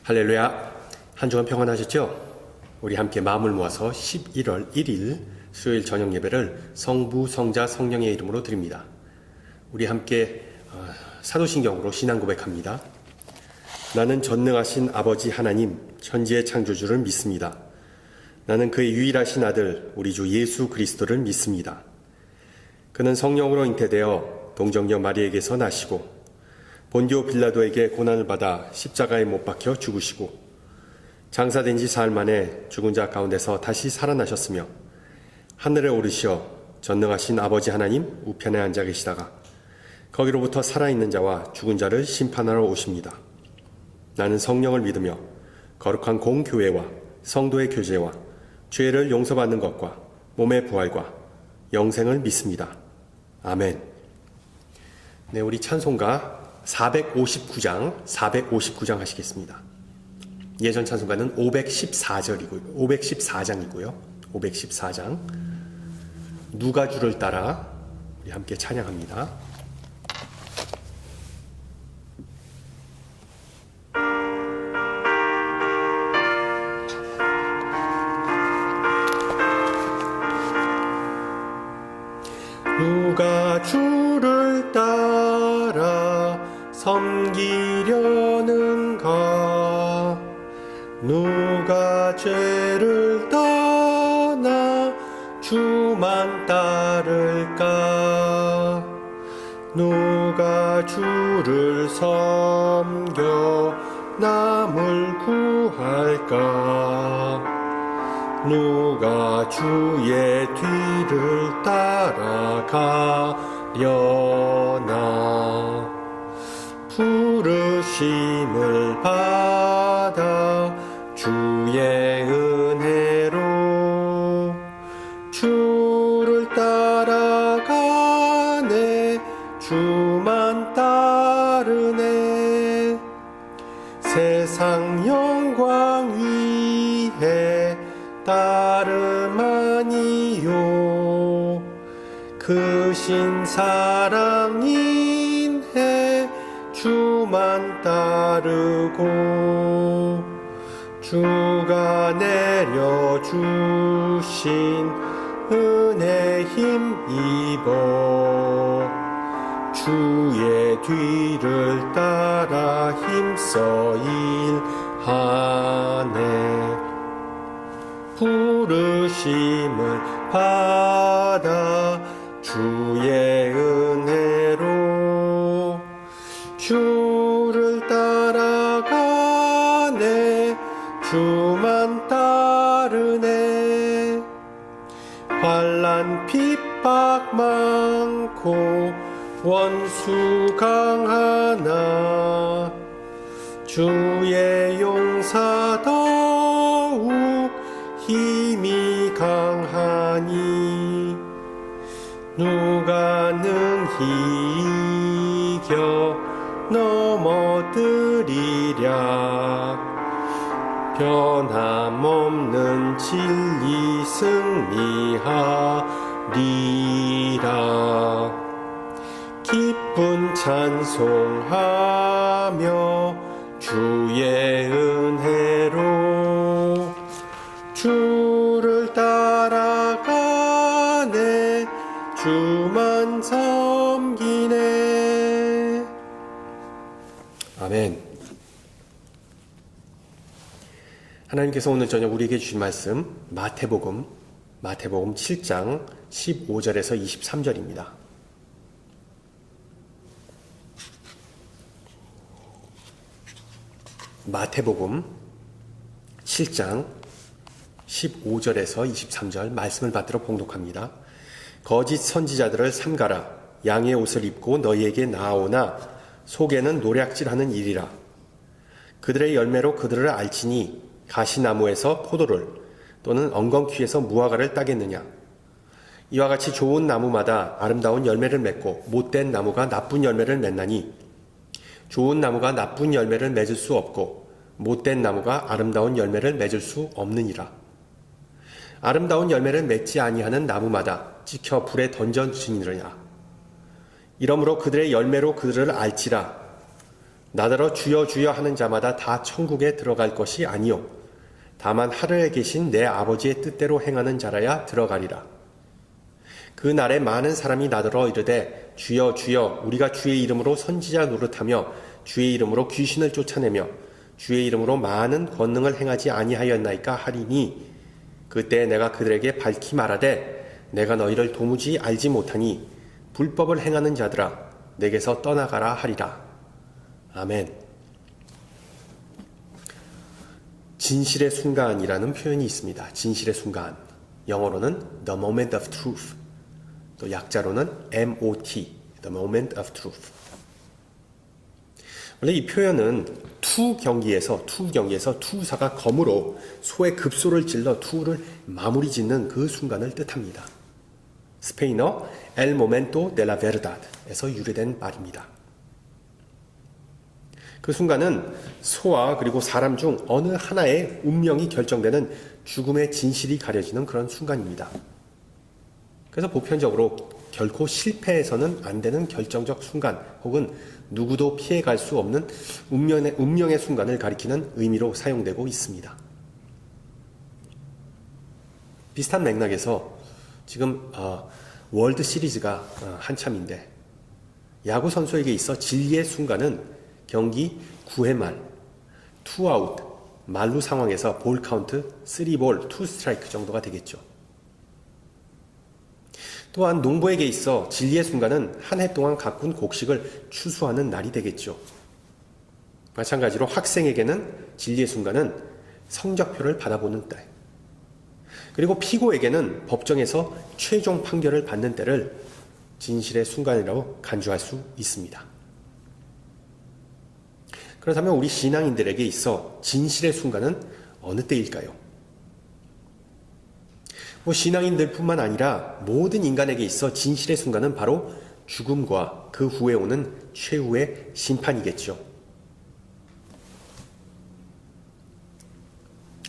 할렐루야. 한 주간 평안하셨죠? 우리 함께 마음을 모아서 11월 1일 수요일 저녁 예배를 성부, 성자, 성령의 이름으로 드립니다. 우리 함께 사도신경으로 신앙 고백합니다. 나는 전능하신 아버지 하나님, 천지의 창조주를 믿습니다. 나는 그의 유일하신 아들, 우리 주 예수 그리스도를 믿습니다. 그는 성령으로 잉태되어 동정녀 마리에게서 나시고 본디오 빌라도에게 고난을 받아 십자가에 못 박혀 죽으시고 장사된 지 사흘 만에 죽은 자 가운데서 다시 살아나셨으며 하늘에 오르시어 전능하신 아버지 하나님 우편에 앉아 계시다가 거기로부터 살아있는 자와 죽은 자를 심판하러 오십니다. 나는 성령을 믿으며 거룩한 공교회와 성도의 교제와 죄를 용서받는 것과 몸의 부활과 영생을 믿습니다. 아멘. 네, 우리 찬송가 459장 하시겠습니다. 예전 찬송가는 514장이고요. 514장. 누가 주를 따라 우리 함께 찬양합니다. 누가 주를 따라 섬기려는가? 누가 죄를 떠나 주만 따를까? 누가 주를 섬겨 남을 구할까? 누가 주의 뒤를 따라가려나? 부르심을 받아 주의 은혜로 주를 따라가네. 주만 따르네. 세상 영광 위에 따름 아니요 그 신사랑 인해 주만 따르고 주가 내려주신 은혜 힘입어 주의 뒤를 따라 힘써 일하네. 부르심을 받아 주의 은혜로 주를 따라가네. 주만 따르네. 환난 핍박 많고 원수 강하나 주의 용사 더욱 힘이 강하니 누가 능히 이겨 넘어뜨리랴. 변함없는 진리 승리하리라. 기쁜 찬송하며 주의 은혜로 주를 따라가네. 주만 섬기네. 아멘. 하나님께서 오늘 저녁 우리에게 주신 말씀 마태복음 7장 15절에서 23절입니다. 마태복음 7장 15절에서 23절 말씀을 받들어 봉독합니다. 거짓 선지자들을 삼가라. 양의 옷을 입고 너희에게 나아오나 속에는 노략질하는 일이라. 그들의 열매로 그들을 알지니 가시나무에서 포도를 또는 엉겅퀴에서 무화과를 따겠느냐. 이와 같이 좋은 나무마다 아름다운 열매를 맺고 못된 나무가 나쁜 열매를 맺나니 좋은 나무가 나쁜 열매를 맺을 수 없고 못된 나무가 아름다운 열매를 맺을 수 없느니라. 아름다운 열매를 맺지 아니하는 나무마다 찍혀 불에 던져지느니라. 이러므로 그들의 열매로 그들을 알지라. 나더러 주여 주여 하는 자마다 다 천국에 들어갈 것이 아니요 다만 하늘에 계신 내 아버지의 뜻대로 행하는 자라야 들어가리라. 그 날에 많은 사람이 나더러 이르되 주여 주여 우리가 주의 이름으로 선지자 노릇하며 주의 이름으로 귀신을 쫓아내며 주의 이름으로 많은 권능을 행하지 아니하였나이까 하리니 그때 내가 그들에게 밝히 말하되 내가 너희를 도무지 알지 못하니 불법을 행하는 자들아 내게서 떠나가라 하리라. 아멘. 진실의 순간이라는 표현이 있습니다. 진실의 순간. 영어로는 the moment of truth. 또 약자로는 MOT, the moment of truth. 원래 이 표현은 투경기에서 투사가 검으로 소의 급소를 찔러 투를 마무리 짓는 그 순간을 뜻합니다. 스페인어 El momento de la verdad에서 유래된 말입니다. 그 순간은 소와 그리고 사람 중 어느 하나의 운명이 결정되는 죽음의 진실이 가려지는 그런 순간입니다. 그래서 보편적으로 결코 실패해서는 안 되는 결정적 순간 혹은 누구도 피해갈 수 없는 운명의 순간을 가리키는 의미로 사용되고 있습니다. 비슷한 맥락에서 지금 월드 시리즈가 한참인데 야구 선수에게 있어 진리의 순간은 경기 9회 말, 2아웃, 만루 상황에서 볼 카운트 3볼, 2스트라이크 정도가 되겠죠. 또한 농부에게 있어 진리의 순간은 한 해 동안 가꾼 곡식을 추수하는 날이 되겠죠. 마찬가지로 학생에게는 진리의 순간은 성적표를 받아보는 때, 그리고 피고에게는 법정에서 최종 판결을 받는 때를 진실의 순간이라고 간주할 수 있습니다. 그렇다면 우리 신앙인들에게 있어 진실의 순간은 어느 때일까요? 신앙인들뿐만 아니라 모든 인간에게 있어 진실의 순간은 바로 죽음과 그 후에 오는 최후의 심판이겠죠.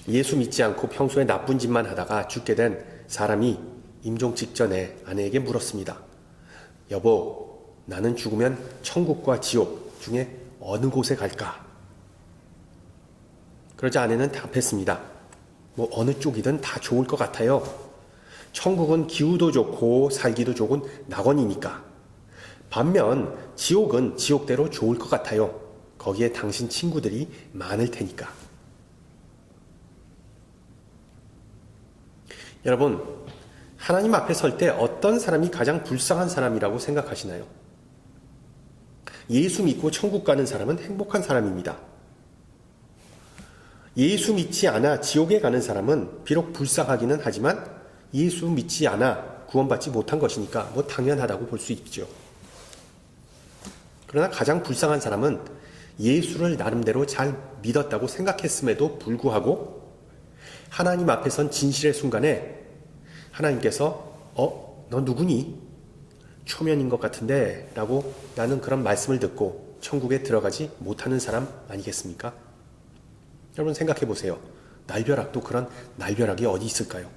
예수 믿지 않고 평소에 나쁜 짓만 하다가 죽게 된 사람이 임종 직전에 아내에게 물었습니다. 여보, 나는 죽으면 천국과 지옥 중에 어느 곳에 갈까? 그러자 아내는 답했습니다. 어느 쪽이든 다 좋을 것 같아요. 천국은 기후도 좋고 살기도 좋은 낙원이니까. 반면 지옥은 지옥대로 좋을 것 같아요. 거기에 당신 친구들이 많을 테니까. 여러분, 하나님 앞에 설 때 어떤 사람이 가장 불쌍한 사람이라고 생각하시나요? 예수 믿고 천국 가는 사람은 행복한 사람입니다. 예수 믿지 않아 지옥에 가는 사람은 비록 불쌍하기는 하지만 예수 믿지 않아 구원받지 못한 것이니까 당연하다고 볼 수 있죠. 그러나 가장 불쌍한 사람은 예수를 나름대로 잘 믿었다고 생각했음에도 불구하고 하나님 앞에 선 진실의 순간에 하나님께서 너 누구니? 초면인 것 같은데 라고 나는 그런 말씀을 듣고 천국에 들어가지 못하는 사람 아니겠습니까? 여러분 생각해 보세요. 날벼락도 그런 날벼락이 어디 있을까요?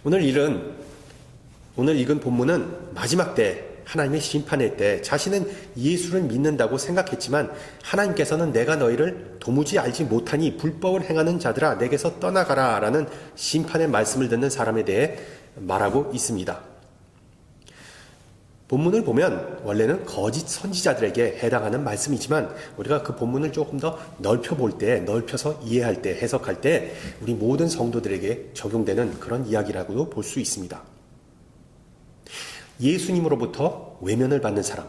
오늘 읽은 본문은 마지막 때 하나님의 심판의 때 자신은 예수를 믿는다고 생각했지만 하나님께서는 내가 너희를 도무지 알지 못하니 불법을 행하는 자들아 내게서 떠나가라 라는 심판의 말씀을 듣는 사람에 대해 말하고 있습니다. 본문을 보면 원래는 거짓 선지자들에게 해당하는 말씀이지만 우리가 그 본문을 조금 더 넓혀서 이해할 때, 해석할 때 우리 모든 성도들에게 적용되는 그런 이야기라고도 볼 수 있습니다. 예수님으로부터 외면을 받는 사람,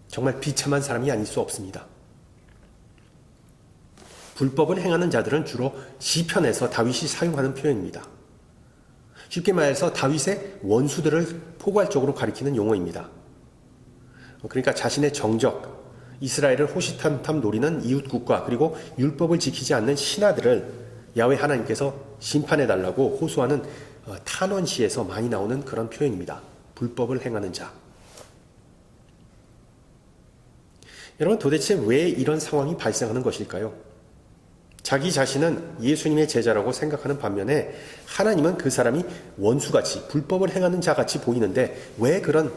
정말 비참한 사람이 아닐 수 없습니다. 불법을 행하는 자들은 주로 시편에서 다윗이 사용하는 표현입니다. 쉽게 말해서 다윗의 원수들을 포괄적으로 가리키는 용어입니다. 그러니까 자신의 정적, 이스라엘을 호시탐탐 노리는 이웃국가 그리고 율법을 지키지 않는 신하들을 야훼 하나님께서 심판해달라고 호소하는 탄원시에서 많이 나오는 그런 표현입니다. 불법을 행하는 자. 여러분 도대체 왜 이런 상황이 발생하는 것일까요? 자기 자신은 예수님의 제자라고 생각하는 반면에 하나님은 그 사람이 원수같이 불법을 행하는 자같이 보이는데 왜 그런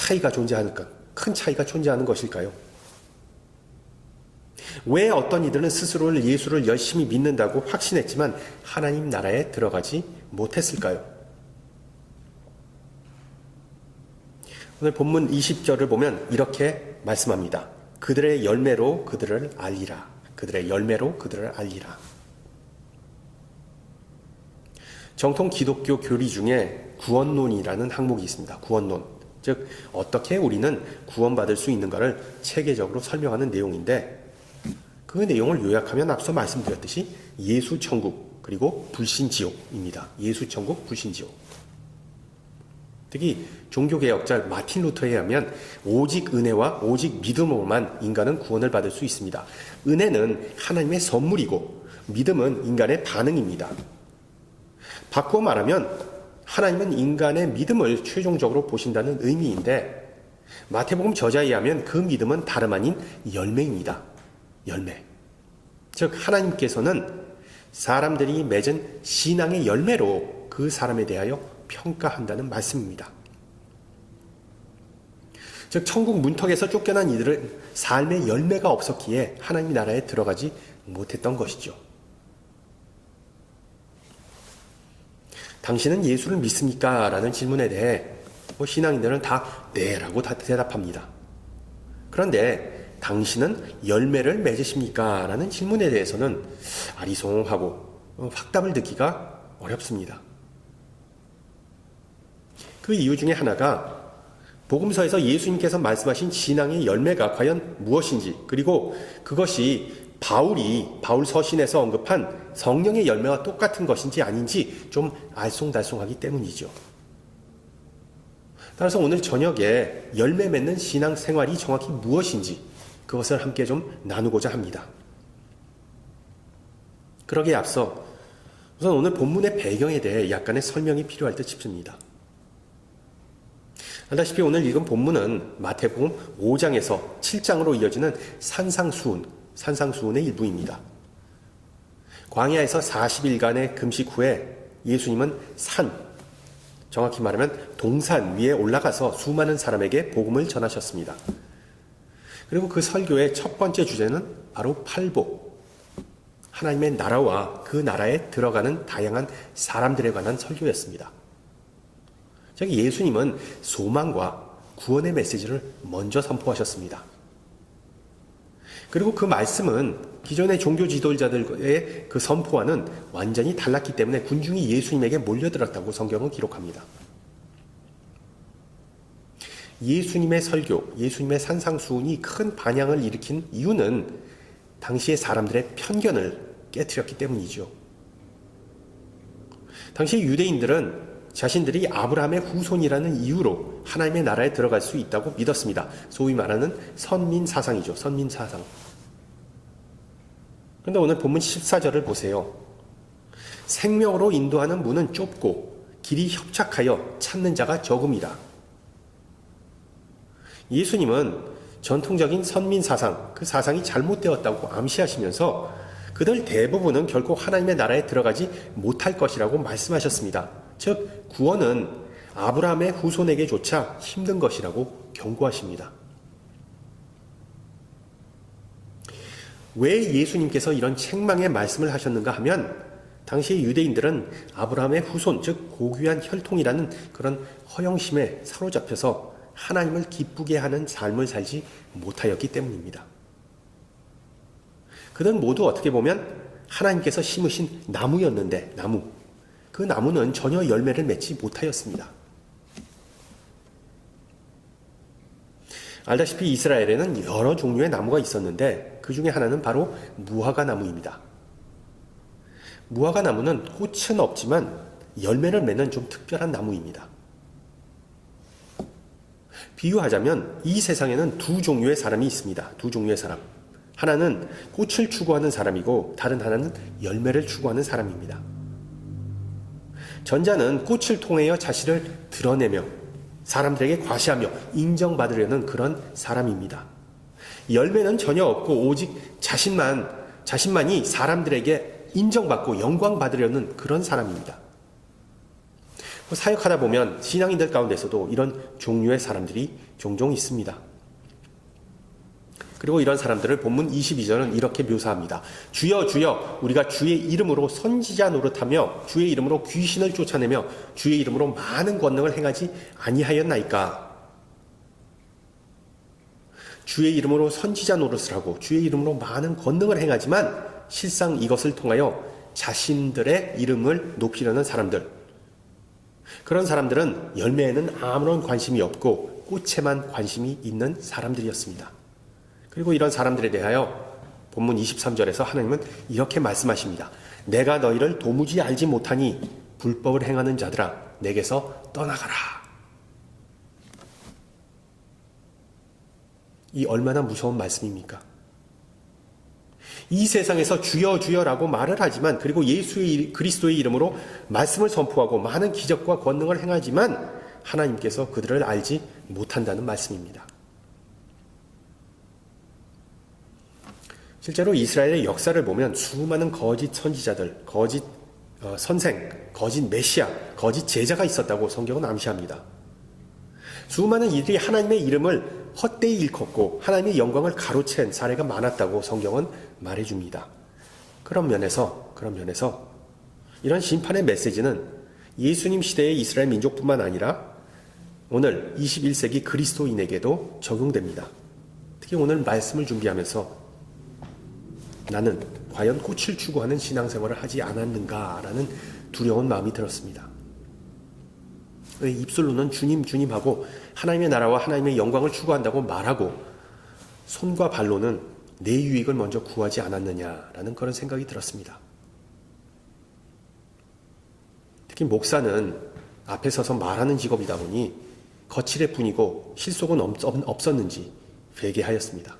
차이가 존재하는가? 큰 차이가 존재하는 것일까요? 왜 어떤 이들은 스스로를 예수를 열심히 믿는다고 확신했지만 하나님 나라에 들어가지 못했을까요? 오늘 본문 20절을 보면 이렇게 말씀합니다. 그들의 열매로 그들을 알리라. 그들의 열매로 그들을 알리라. 정통 기독교 교리 중에 구원론이라는 항목이 있습니다. 구원론. 즉 어떻게 우리는 구원받을 수 있는가를 체계적으로 설명하는 내용인데 그 내용을 요약하면 앞서 말씀드렸듯이 예수 천국 그리고 불신 지옥입니다. 예수 천국, 불신 지옥. 특히 종교개혁자 마틴 루터에 의하면 오직 은혜와 오직 믿음으로만 인간은 구원을 받을 수 있습니다. 은혜는 하나님의 선물이고 믿음은 인간의 반응입니다. 바꾸어 말하면 하나님은 인간의 믿음을 최종적으로 보신다는 의미인데 마태복음 저자에 의하면 그 믿음은 다름 아닌 열매입니다. 열매. 즉 하나님께서는 사람들이 맺은 신앙의 열매로 그 사람에 대하여 평가한다는 말씀입니다. 즉 천국 문턱에서 쫓겨난 이들은 삶의 열매가 없었기에 하나님 나라에 들어가지 못했던 것이죠. 당신은 예수를 믿습니까? 라는 질문에 대해 신앙인들은 다 네라고 대답합니다. 그런데 당신은 열매를 맺으십니까? 라는 질문에 대해서는 아리송하고 확답을 듣기가 어렵습니다. 그 이유 중에 하나가 복음서에서 예수님께서 말씀하신 신앙의 열매가 과연 무엇인지 그리고 그것이 바울 서신에서 언급한 성령의 열매와 똑같은 것인지 아닌지 좀 알쏭달쏭하기 때문이죠. 따라서 오늘 저녁에 열매 맺는 신앙 생활이 정확히 무엇인지 그것을 함께 좀 나누고자 합니다. 그러기에 앞서 우선 오늘 본문의 배경에 대해 약간의 설명이 필요할 듯 싶습니다. 알다시피 오늘 읽은 본문은 마태복음 5장에서 7장으로 이어지는 산상수훈의 일부입니다. 광야에서 40일간의 금식 후에 예수님은 정확히 말하면 동산 위에 올라가서 수많은 사람에게 복음을 전하셨습니다. 그리고 그 설교의 첫 번째 주제는 바로 팔복, 하나님의 나라와 그 나라에 들어가는 다양한 사람들에 관한 설교였습니다. 즉 예수님은 소망과 구원의 메시지를 먼저 선포하셨습니다. 그리고 그 말씀은 기존의 종교 지도자들의 그 선포와는 완전히 달랐기 때문에 군중이 예수님에게 몰려들었다고 성경은 기록합니다. 예수님의 설교, 예수님의 산상수훈이 큰 반향을 일으킨 이유는 당시의 사람들의 편견을 깨트렸기 때문이죠. 당시 유대인들은 자신들이 아브라함의 후손이라는 이유로 하나님의 나라에 들어갈 수 있다고 믿었습니다. 소위 말하는 선민사상이죠. 선민사상. 그런데 오늘 본문 14절을 보세요. 생명으로 인도하는 문은 좁고 길이 협착하여 찾는 자가 적음이라. 예수님은 전통적인 선민사상, 그 사상이 잘못되었다고 암시하시면서 그들 대부분은 결코 하나님의 나라에 들어가지 못할 것이라고 말씀하셨습니다. 즉 구원은 아브라함의 후손에게조차 힘든 것이라고 경고하십니다. 왜 예수님께서 이런 책망의 말씀을 하셨는가 하면 당시의 유대인들은 아브라함의 후손, 즉 고귀한 혈통이라는 그런 허영심에 사로잡혀서 하나님을 기쁘게 하는 삶을 살지 못하였기 때문입니다. 그들은 모두 어떻게 보면 하나님께서 심으신 나무였는데 그 나무는 전혀 열매를 맺지 못하였습니다. 알다시피 이스라엘에는 여러 종류의 나무가 있었는데 그 중에 하나는 바로 무화과 나무입니다. 무화과 나무는 꽃은 없지만 열매를 맺는 좀 특별한 나무입니다. 비유하자면 이 세상에는 두 종류의 사람이 있습니다. 두 종류의 사람. 하나는 꽃을 추구하는 사람이고 다른 하나는 열매를 추구하는 사람입니다. 전자는 꽃을 통하여 자신을 드러내며 사람들에게 과시하며 인정받으려는 그런 사람입니다. 열매는 전혀 없고 오직 자신만이 사람들에게 인정받고 영광받으려는 그런 사람입니다. 사역하다 보면 신앙인들 가운데서도 이런 종류의 사람들이 종종 있습니다. 그리고 이런 사람들을 본문 22절은 이렇게 묘사합니다. 주여 주여 우리가 주의 이름으로 선지자 노릇하며 주의 이름으로 귀신을 쫓아내며 주의 이름으로 많은 권능을 행하지 아니하였나이까. 주의 이름으로 선지자 노릇을 하고 주의 이름으로 많은 권능을 행하지만 실상 이것을 통하여 자신들의 이름을 높이려는 사람들, 그런 사람들은 열매에는 아무런 관심이 없고 꽃에만 관심이 있는 사람들이었습니다. 그리고 이런 사람들에 대하여 본문 23절에서 하나님은 이렇게 말씀하십니다. 내가 너희를 도무지 알지 못하니 불법을 행하는 자들아 내게서 떠나가라. 이 얼마나 무서운 말씀입니까? 이 세상에서 주여 주여라고 말을 하지만 그리고 예수의 그리스도의 이름으로 말씀을 선포하고 많은 기적과 권능을 행하지만 하나님께서 그들을 알지 못한다는 말씀입니다. 실제로 이스라엘의 역사를 보면 수많은 거짓 선지자들, 거짓 선생, 거짓 메시아, 거짓 제자가 있었다고 성경은 암시합니다. 수많은 이들이 하나님의 이름을 헛되이 일컫고 하나님의 영광을 가로챈 사례가 많았다고 성경은 말해줍니다. 그런 면에서 이런 심판의 메시지는 예수님 시대의 이스라엘 민족뿐만 아니라 오늘 21세기 그리스도인에게도 적용됩니다. 특히 오늘 말씀을 준비하면서 나는 과연 꽃을 추구하는 신앙생활을 하지 않았는가라는 두려운 마음이 들었습니다. 왜 입술로는 주님 주님 하고 하나님의 나라와 하나님의 영광을 추구한다고 말하고 손과 발로는 내 유익을 먼저 구하지 않았느냐라는 그런 생각이 들었습니다. 특히 목사는 앞에 서서 말하는 직업이다 보니 거칠의 뿐이고 실속은 없었는지 회개하였습니다.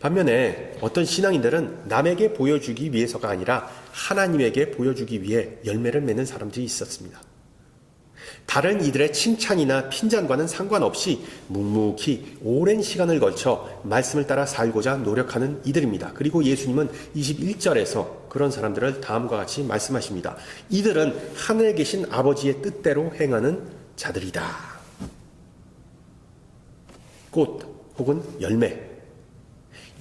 반면에 어떤 신앙인들은 남에게 보여주기 위해서가 아니라 하나님에게 보여주기 위해 열매를 맺는 사람들이 있었습니다. 다른 이들의 칭찬이나 핀잔과는 상관없이 묵묵히 오랜 시간을 걸쳐 말씀을 따라 살고자 노력하는 이들입니다. 그리고 예수님은 21절에서 그런 사람들을 다음과 같이 말씀하십니다. 이들은 하늘에 계신 아버지의 뜻대로 행하는 자들이다. 꽃 혹은 열매.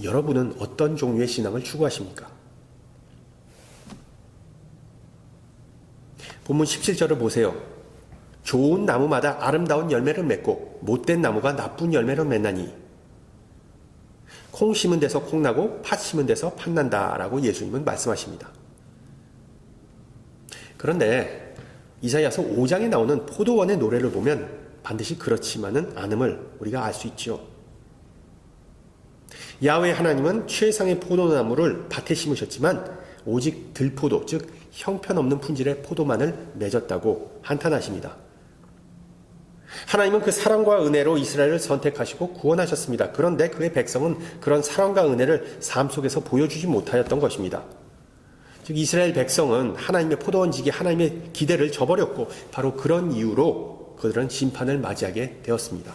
여러분은 어떤 종류의 신앙을 추구하십니까? 본문 17절을 보세요. 좋은 나무마다 아름다운 열매를 맺고 못된 나무가 나쁜 열매를 맺나니 콩 심은 데서 콩 나고 팥 심은 데서 팥 난다라고 예수님은 말씀하십니다. 그런데 이사야서 5장에 나오는 포도원의 노래를 보면 반드시 그렇지만은 않음을 우리가 알 수 있죠. 야훼 하나님은 최상의 포도나무를 밭에 심으셨지만 오직 들포도, 즉 형편없는 품질의 포도만을 맺었다고 한탄하십니다. 하나님은 그 사랑과 은혜로 이스라엘을 선택하시고 구원하셨습니다. 그런데 그의 백성은 그런 사랑과 은혜를 삶 속에서 보여주지 못하였던 것입니다. 즉 이스라엘 백성은 하나님의 포도원지기 하나님의 기대를 저버렸고 바로 그런 이유로 그들은 심판을 맞이하게 되었습니다.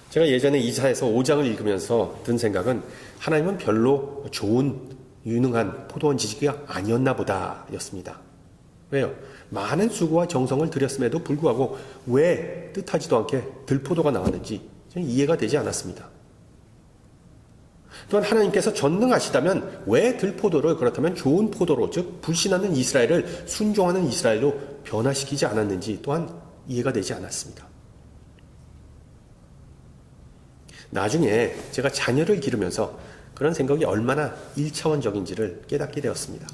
제가 예전에 이사야서 5장을 읽으면서 든 생각은 하나님은 별로 좋은 유능한 포도원 지지기가 아니었나 보다 였습니다. 왜요? 많은 수고와 정성을 들였음에도 불구하고 왜 뜻하지도 않게 들포도가 나왔는지 저는 이해가 되지 않았습니다. 또한 하나님께서 전능하시다면 왜 들포도를 그렇다면 좋은 포도로, 즉 불신하는 이스라엘을 순종하는 이스라엘로 변화시키지 않았는지 또한 이해가 되지 않았습니다. 나중에 제가 자녀를 기르면서 그런 생각이 얼마나 1차원적인지를 깨닫게 되었습니다.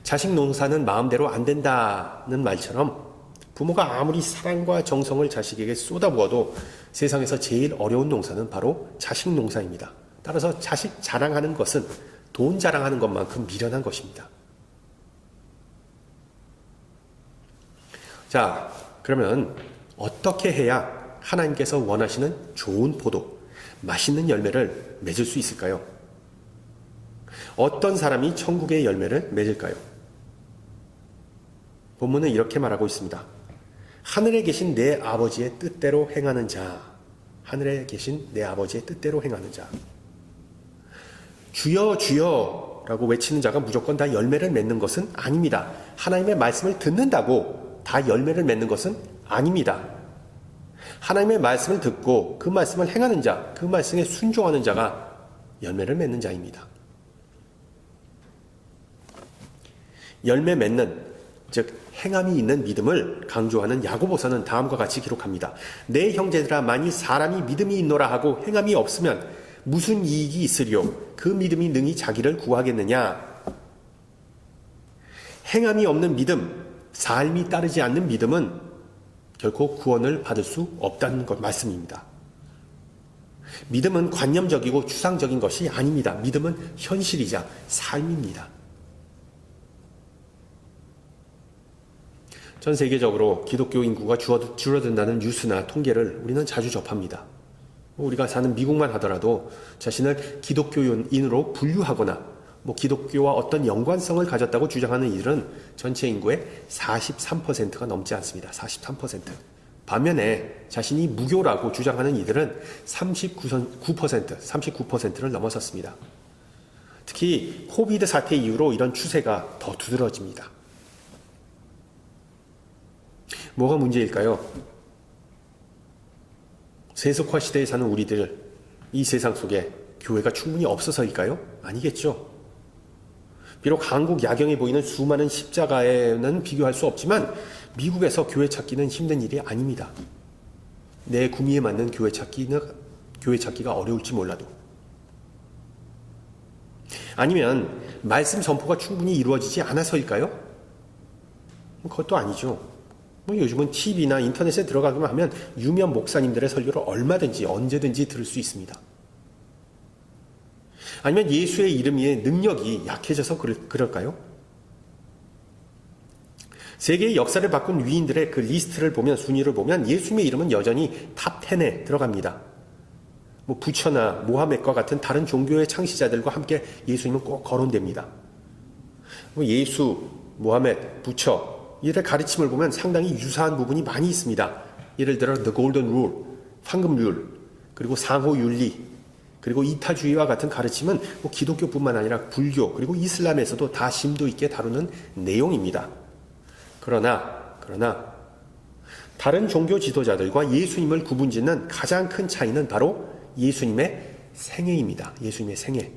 자식 농사는 마음대로 안 된다는 말처럼 부모가 아무리 사랑과 정성을 자식에게 쏟아부어도 세상에서 제일 어려운 농사는 바로 자식 농사입니다. 따라서 자식 자랑하는 것은 돈 자랑하는 것만큼 미련한 것입니다. 자, 그러면 어떻게 해야 하나님께서 원하시는 좋은 포도, 맛있는 열매를 맺을 수 있을까요? 어떤 사람이 천국의 열매를 맺을까요? 본문은 이렇게 말하고 있습니다. 하늘에 계신 내 아버지의 뜻대로 행하는 자. 하늘에 계신 내 아버지의 뜻대로 행하는 자. 주여 주여 라고 외치는 자가 무조건 다 열매를 맺는 것은 아닙니다. 하나님의 말씀을 듣는다고 다 열매를 맺는 것은 아닙니다. 하나님의 말씀을 듣고 그 말씀을 행하는 자, 그 말씀에 순종하는 자가 열매를 맺는 자입니다. 열매 맺는, 즉 행함이 있는 믿음을 강조하는 야고보서는 다음과 같이 기록합니다. 내 형제들아, 만일 사람이 믿음이 있노라 하고 행함이 없으면 무슨 이익이 있으리요? 그 믿음이 능히 자기를 구하겠느냐? 행함이 없는 믿음, 삶이 따르지 않는 믿음은 결코 구원을 받을 수 없다는 것 말씀입니다. 믿음은 관념적이고 추상적인 것이 아닙니다. 믿음은 현실이자 삶입니다. 전 세계적으로 기독교 인구가 줄어든다는 뉴스나 통계를 우리는 자주 접합니다. 우리가 사는 미국만 하더라도 자신을 기독교인으로 분류하거나 기독교와 어떤 연관성을 가졌다고 주장하는 이들은 전체 인구의 43%가 넘지 않습니다. 43%. 반면에 자신이 무교라고 주장하는 이들은 39%를 넘어섰습니다. 특히 코비드 사태 이후로 이런 추세가 더 두드러집니다. 뭐가 문제일까요? 세속화 시대에 사는 우리들, 이 세상 속에 교회가 충분히 없어서일까요? 아니겠죠. 비록 한국 야경에 보이는 수많은 십자가에는 비교할 수 없지만 미국에서 교회 찾기는 힘든 일이 아닙니다. 내 구미에 맞는 교회 찾기가 어려울지 몰라도. 아니면 말씀 선포가 충분히 이루어지지 않아서일까요? 그것도 아니죠. 요즘은 TV나 인터넷에 들어가기만 하면 유명 목사님들의 설교를 얼마든지 언제든지 들을 수 있습니다. 아니면 예수의 이름의 능력이 약해져서 그럴까요? 세계의 역사를 바꾼 위인들의 그 리스트를 보면, 순위를 보면 예수님의 이름은 여전히 탑 10에 들어갑니다. 부처나 모하멧과 같은 다른 종교의 창시자들과 함께 예수님은 꼭 거론됩니다. 예수, 모하멧, 부처 이들의 가르침을 보면 상당히 유사한 부분이 많이 있습니다. 예를 들어 The Golden Rule, 황금률, 그리고 상호윤리, 그리고 이타주의와 같은 가르침은 기독교뿐만 아니라 불교 그리고 이슬람에서도 다 심도 있게 다루는 내용입니다. 그러나 다른 종교 지도자들과 예수님을 구분짓는 가장 큰 차이는 바로 예수님의 생애입니다. 예수님의 생애.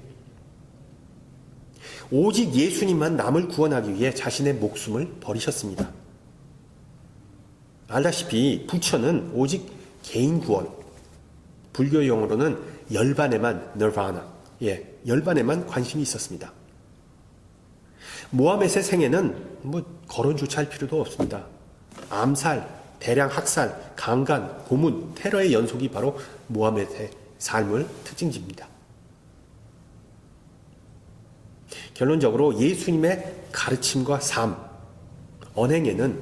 오직 예수님만 남을 구원하기 위해 자신의 목숨을 버리셨습니다. 알다시피 부처는 오직 개인 구원, 불교 용어로는 열반에만 nirvana, 열반에만 관심이 있었습니다. 모하멧의 생애는 거론조차 할 필요도 없습니다. 암살, 대량 학살, 강간, 고문, 테러의 연속이 바로 모하멧의 삶을 특징집니다. 결론적으로 예수님의 가르침과 삶, 언행에는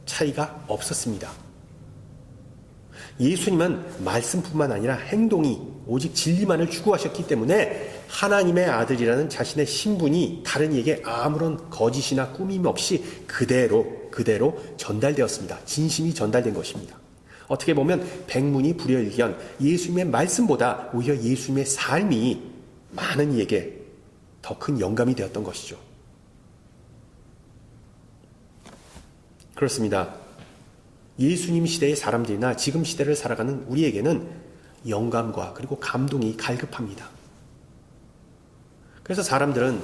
차이가 없었습니다. 예수님은 말씀뿐만 아니라 행동이 오직 진리만을 추구하셨기 때문에 하나님의 아들이라는 자신의 신분이 다른 이에게 아무런 거짓이나 꾸밈 없이 그대로 전달되었습니다. 진심이 전달된 것입니다. 어떻게 보면 백문이 불여일견, 예수님의 말씀보다 오히려 예수님의 삶이 많은 이에게 더 큰 영감이 되었던 것이죠. 그렇습니다. 예수님 시대의 사람들이나 지금 시대를 살아가는 우리에게는 영감과 그리고 감동이 갈급합니다. 그래서 사람들은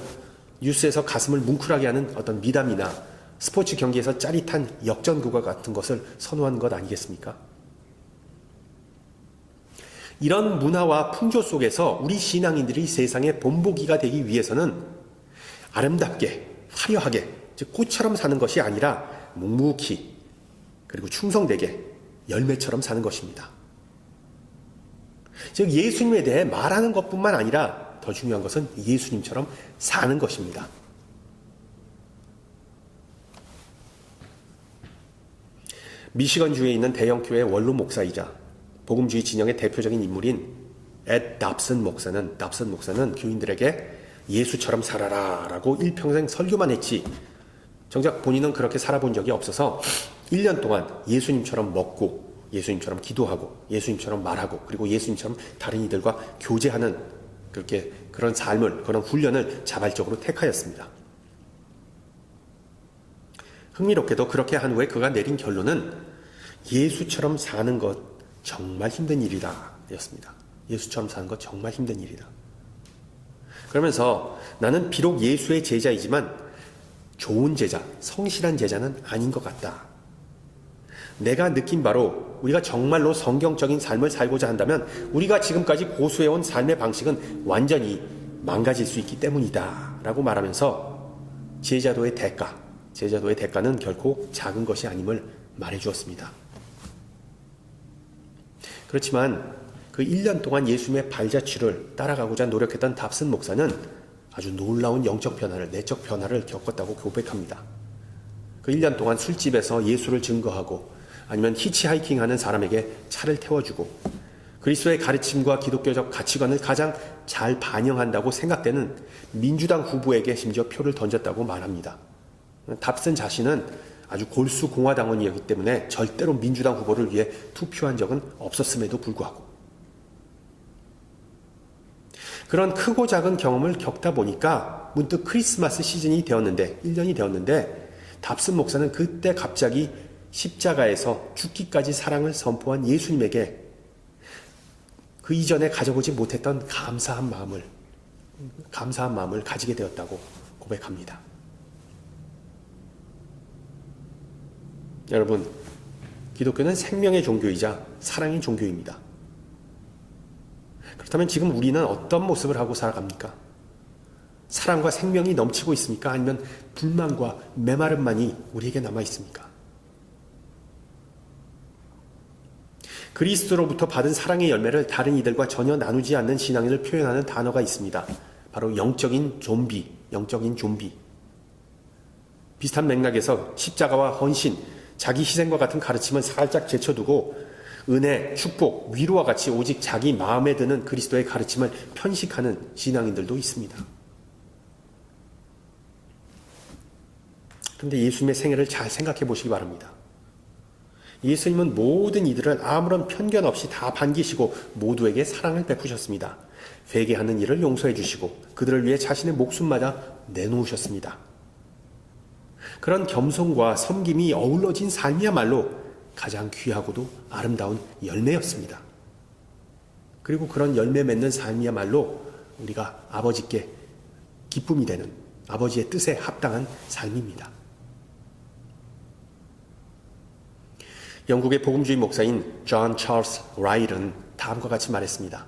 뉴스에서 가슴을 뭉클하게 하는 어떤 미담이나 스포츠 경기에서 짜릿한 역전극과 같은 것을 선호하는 것 아니겠습니까? 이런 문화와 풍조 속에서 우리 신앙인들이 세상의 본보기가 되기 위해서는 아름답게, 화려하게, 즉 꽃처럼 사는 것이 아니라 묵묵히 그리고 충성되게 열매처럼 사는 것입니다. 즉 예수님에 대해 말하는 것뿐만 아니라 더 중요한 것은 예수님처럼 사는 것입니다. 미시건주에 있는 대형교회 원로 목사이자 복음주의 진영의 대표적인 인물인 앳 답슨 목사는 교인들에게 예수처럼 살아라 라고 일평생 설교만 했지 정작 본인은 그렇게 살아본 적이 없어서 1년 동안 예수님처럼 먹고 예수님처럼 기도하고 예수님처럼 말하고 그리고 예수님처럼 다른 이들과 교제하는 그렇게 그런 삶을, 그런 훈련을 자발적으로 택하였습니다. 흥미롭게도 그렇게 한 후에 그가 내린 결론은 예수처럼 사는 것 정말 힘든 일이다 였습니다. 예수처럼 사는 것 정말 힘든 일이다. 그러면서 나는 비록 예수의 제자이지만 좋은 제자, 성실한 제자는 아닌 것 같다. 내가 느낀 바로 우리가 정말로 성경적인 삶을 살고자 한다면 우리가 지금까지 고수해온 삶의 방식은 완전히 망가질 수 있기 때문이다 라고 말하면서 제자도의 대가는 결코 작은 것이 아님을 말해주었습니다. 그렇지만 그 1년 동안 예수님의 발자취를 따라가고자 노력했던 답슨 목사는 아주 놀라운 영적 변화를, 내적 변화를 겪었다고 고백합니다. 그 1년 동안 술집에서 예수를 증거하고 아니면 히치하이킹하는 사람에게 차를 태워주고 그리스도의 가르침과 기독교적 가치관을 가장 잘 반영한다고 생각되는 민주당 후보에게 심지어 표를 던졌다고 말합니다. 답슨 자신은 아주 골수 공화당원이었기 때문에 절대로 민주당 후보를 위해 투표한 적은 없었음에도 불구하고 그런 크고 작은 경험을 겪다 보니까 문득 크리스마스 시즌이 되었는데 1년이 되었는데 답슨 목사는 그때 갑자기 십자가에서 죽기까지 사랑을 선포한 예수님에게 그 이전에 가져보지 못했던 감사한 마음을 가지게 되었다고 고백합니다. 여러분, 기독교는 생명의 종교이자 사랑의 종교입니다. 그렇다면 지금 우리는 어떤 모습을 하고 살아갑니까? 사랑과 생명이 넘치고 있습니까? 아니면 불만과 메마름만이 우리에게 남아 있습니까? 그리스도로부터 받은 사랑의 열매를 다른 이들과 전혀 나누지 않는 신앙인을 표현하는 단어가 있습니다. 바로 영적인 좀비. 비슷한 맥락에서 십자가와 헌신, 자기 희생과 같은 가르침은 살짝 제쳐두고 은혜, 축복, 위로와 같이 오직 자기 마음에 드는 그리스도의 가르침을 편식하는 신앙인들도 있습니다. 그런데 예수님의 생애를 잘 생각해 보시기 바랍니다. 예수님은 모든 이들을 아무런 편견 없이 다 반기시고 모두에게 사랑을 베푸셨습니다. 회개하는 일을 용서해 주시고 그들을 위해 자신의 목숨마저 내놓으셨습니다. 그런 겸손과 섬김이 어우러진 삶이야말로 가장 귀하고도 아름다운 열매였습니다. 그리고 그런 열매 맺는 삶이야말로 우리가 아버지께 기쁨이 되는 아버지의 뜻에 합당한 삶입니다. 영국의 복음주의 목사인 존 찰스 라일은 다음과 같이 말했습니다.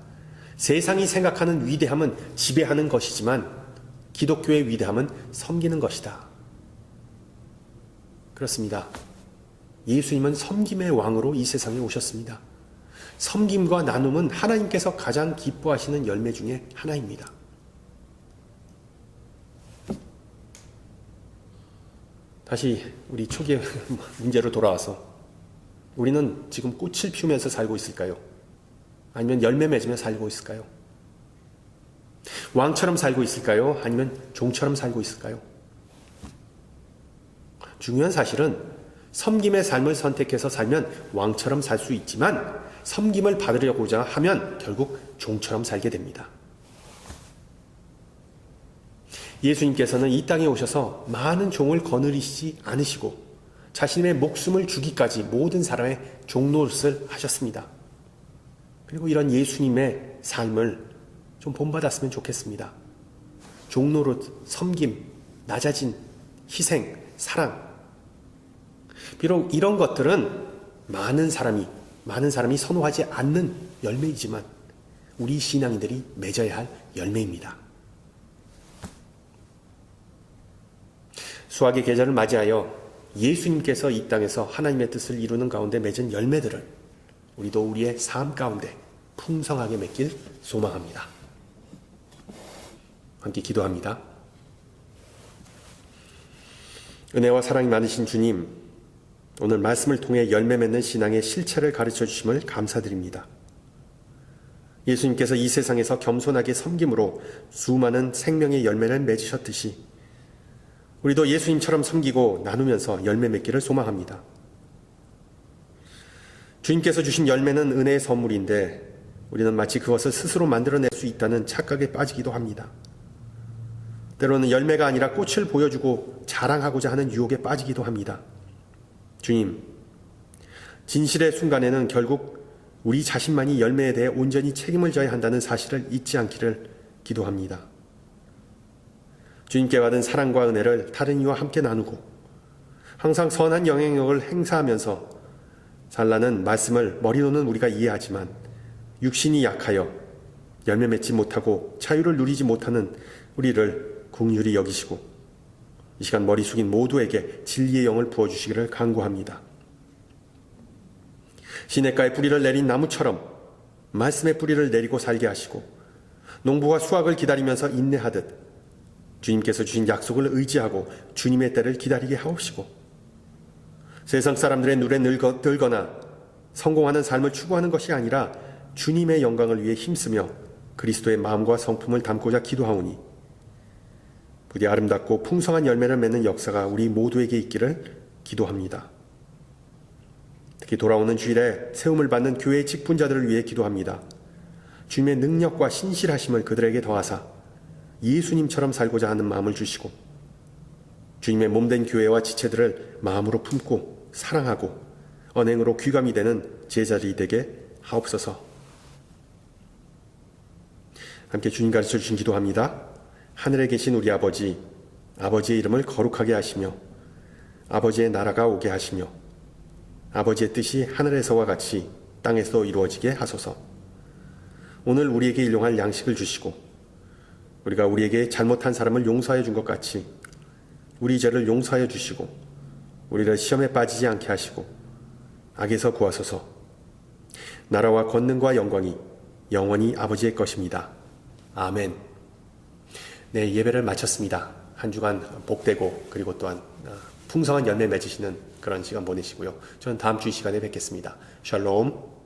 세상이 생각하는 위대함은 지배하는 것이지만 기독교의 위대함은 섬기는 것이다. 그렇습니다. 예수님은 섬김의 왕으로 이 세상에 오셨습니다. 섬김과 나눔은 하나님께서 가장 기뻐하시는 열매 중에 하나입니다. 다시 우리 초기의 문제로 돌아와서 우리는 지금 꽃을 피우면서 살고 있을까요? 아니면 열매 맺으며 살고 있을까요? 왕처럼 살고 있을까요? 아니면 종처럼 살고 있을까요? 중요한 사실은 섬김의 삶을 선택해서 살면 왕처럼 살 수 있지만 섬김을 받으려고자 하면 결국 종처럼 살게 됩니다. 예수님께서는 이 땅에 오셔서 많은 종을 거느리시지 않으시고 자신의 목숨을 주기까지 모든 사람의 종노릇을 하셨습니다. 그리고 이런 예수님의 삶을 좀 본받았으면 좋겠습니다. 종노릇, 섬김, 낮아진 희생, 사랑. 비록 이런 것들은 많은 사람이 선호하지 않는 열매이지만 우리 신앙인들이 맺어야 할 열매입니다. 수학의 계절을 맞이하여 예수님께서 이 땅에서 하나님의 뜻을 이루는 가운데 맺은 열매들을 우리도 우리의 삶 가운데 풍성하게 맺길 소망합니다. 함께 기도합니다. 은혜와 사랑이 많으신 주님, 오늘 말씀을 통해 열매 맺는 신앙의 실체를 가르쳐 주심을 감사드립니다. 예수님께서 이 세상에서 겸손하게 섬김으로 수많은 생명의 열매를 맺으셨듯이 우리도 예수님처럼 섬기고 나누면서 열매 맺기를 소망합니다. 주님께서 주신 열매는 은혜의 선물인데 우리는 마치 그것을 스스로 만들어낼 수 있다는 착각에 빠지기도 합니다. 때로는 열매가 아니라 꽃을 보여주고 자랑하고자 하는 유혹에 빠지기도 합니다. 주님, 진실의 순간에는 결국 우리 자신만이 열매에 대해 온전히 책임을 져야 한다는 사실을 잊지 않기를 기도합니다. 주님께 받은 사랑과 은혜를 다른 이와 함께 나누고 항상 선한 영향력을 행사하면서 살라는 말씀을 머리로는 우리가 이해하지만 육신이 약하여 열매 맺지 못하고 자유를 누리지 못하는 우리를 긍휼히 여기시고 이 시간 머리 숙인 모두에게 진리의 영을 부어주시기를 간구합니다. 시냇가에 뿌리를 내린 나무처럼 말씀의 뿌리를 내리고 살게 하시고 농부가 수확을 기다리면서 인내하듯 주님께서 주신 약속을 의지하고 주님의 때를 기다리게 하옵시고 세상 사람들의 눈에 들거나 성공하는 삶을 추구하는 것이 아니라 주님의 영광을 위해 힘쓰며 그리스도의 마음과 성품을 담고자 기도하오니 부디 아름답고 풍성한 열매를 맺는 역사가 우리 모두에게 있기를 기도합니다. 특히 돌아오는 주일에 세움을 받는 교회의 직분자들을 위해 기도합니다. 주님의 능력과 신실하심을 그들에게 더하사 예수님처럼 살고자 하는 마음을 주시고 주님의 몸된 교회와 지체들을 마음으로 품고 사랑하고 언행으로 귀감이 되는 제자들이 되게 하옵소서. 함께 주님 가르쳐 주신 기도합니다. 하늘에 계신 우리 아버지, 아버지의 이름을 거룩하게 하시며 아버지의 나라가 오게 하시며 아버지의 뜻이 하늘에서와 같이 땅에서 이루어지게 하소서. 오늘 우리에게 일용할 양식을 주시고 우리가 우리에게 잘못한 사람을 용서하여 준 것 같이 우리 죄를 용서하여 주시고 우리를 시험에 빠지지 않게 하시고 악에서 구하소서. 나라와 권능과 영광이 영원히 아버지의 것입니다. 아멘. 네, 예배를 마쳤습니다. 한 주간 복되고 그리고 또한 풍성한 열매 맺으시는 그런 시간 보내시고요. 저는 다음 주 이 시간에 뵙겠습니다. 샬롬.